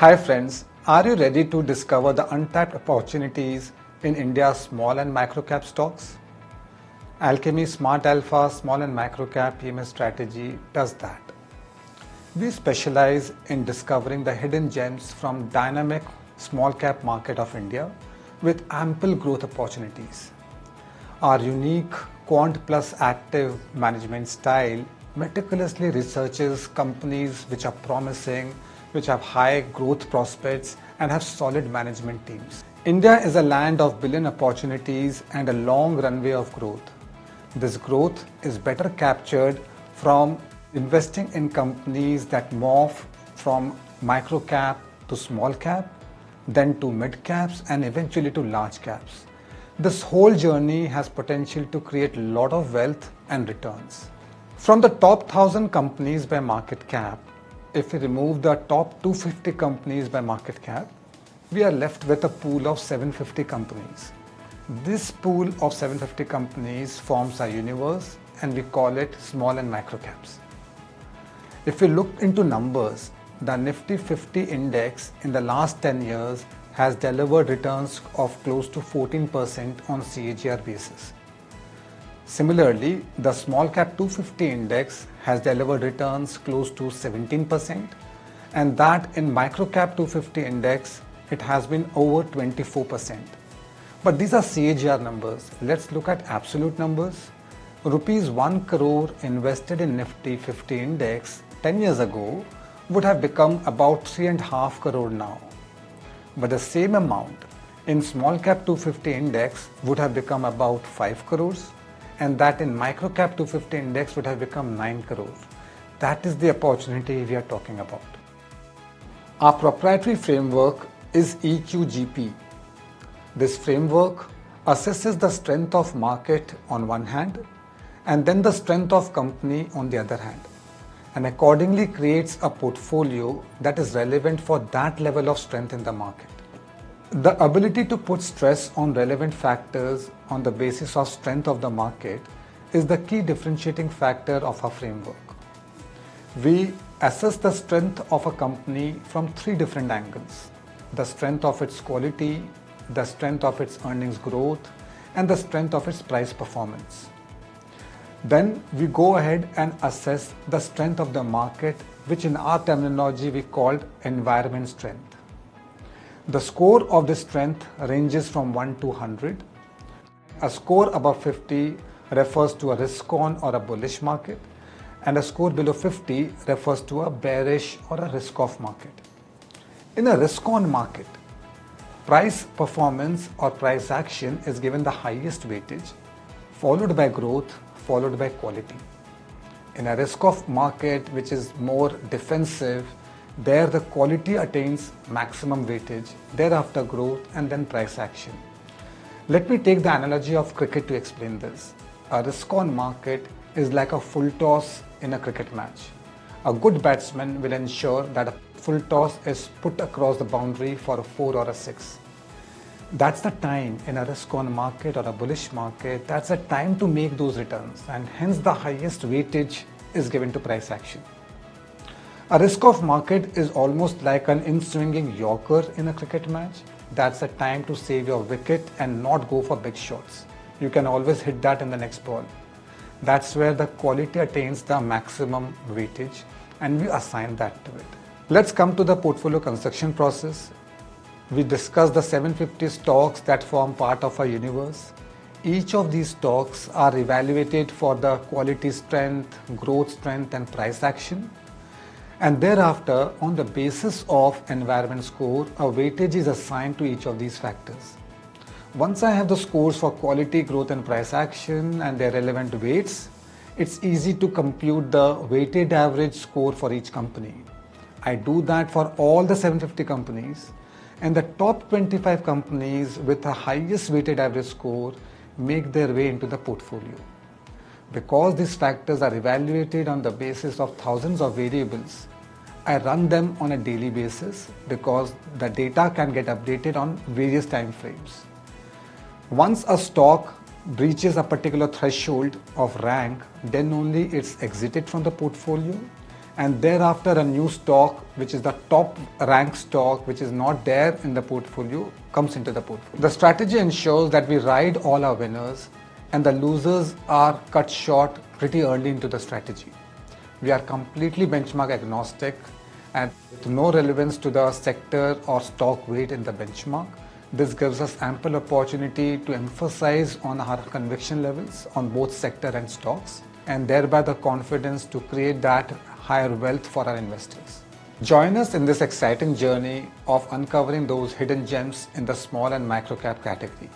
Hi friends, are you ready to discover the untapped opportunities in India's small and microcap stocks? Alchemy Smart Alpha Small and Microcap PMS strategy does that. We specialize in discovering the hidden gems from dynamic small cap market of India with ample growth opportunities. Our unique quant plus active management style meticulously researches companies which are promising, which have high growth prospects and have solid management teams. India is a land of billion opportunities and a long runway of growth. This growth is better captured from investing in companies that morph from micro cap to small cap, then to mid caps and eventually to large caps. This whole journey has potential to create a lot of wealth and returns. From the top 1000 companies by market cap, if we remove the top 250 companies by market cap, we are left with a pool of 750 companies. This pool of 750 companies forms a universe and we call it small and micro caps. If we look into numbers, the Nifty 50 index in the last 10 years has delivered returns of close to 14% on CAGR basis. Similarly, the small cap 250 index has delivered returns close to 17%, and that in micro cap 250 index, it has been over 24%. But these are CAGR numbers. Let's look at absolute numbers. Rupees 1 crore invested in Nifty 50 index 10 years ago would have become about 3.5 crore now. But the same amount in small cap 250 index would have become about 5 crores, and that in micro cap 250 index would have become 9 crores. That is the opportunity we are talking about. Our proprietary framework is eQGP. This framework assesses the strength of market on one hand and then the strength of company on the other hand, and accordingly creates a portfolio that is relevant for that level of strength in the market. The ability to put stress on relevant factors on the basis of strength of the market is the key differentiating factor of our framework. We assess the strength of a company from three different angles: the strength of its quality, the strength of its earnings growth, and the strength of its price performance. Then we go ahead and assess the strength of the market, which in our terminology we called environment strength. The score of this strength ranges from 1 to 100. A score above 50 refers to a risk on or a bullish market, and a score below 50 refers to a bearish or a risk off market. In a risk on market, price performance or price action is given the highest weightage, followed by growth, followed by quality. In a risk off market, which is more defensive, there the quality attains maximum weightage, thereafter growth, and then price action. Let me take the analogy of cricket to explain this. A risk on market is like a full toss in a cricket match. A good batsman will ensure that a full toss is put across the boundary for a 4 or a 6. That's the time in a risk on market or a bullish market, that's the time to make those returns, and hence the highest weightage is given to price action. A risk-off market is almost like an in-swinging yorker in a cricket match. That's the time to save your wicket and not go for big shots. You can always hit that in the next ball. That's where the quality attains the maximum weightage, and we assign that to it. Let's come to the portfolio construction process. We discussed the 750 stocks that form part of our universe. Each of these stocks are evaluated for the quality strength, growth strength, and price action. And thereafter, on the basis of environment score, a weightage is assigned to each of these factors. Once I have the scores for quality, growth, and price action and their relevant weights, it's easy to compute the weighted average score for each company. I do that for all the 750 companies, and the top 25 companies with the highest weighted average score make their way into the portfolio. Because these factors are evaluated on the basis of thousands of variables, I run them on a daily basis because the data can get updated on various time frames. Once a stock breaches a particular threshold of rank, then only it's exited from the portfolio, and thereafter a new stock, which is the top ranked stock, which is not there in the portfolio, comes into the portfolio. The strategy ensures that we ride all our winners and the losers are cut short pretty early into the strategy. We are completely benchmark agnostic and with no relevance to the sector or stock weight in the benchmark. This gives us ample opportunity to emphasize on our conviction levels on both sector and stocks, and thereby the confidence to create that higher wealth for our investors. Join us in this exciting journey of uncovering those hidden gems in the small and micro cap category.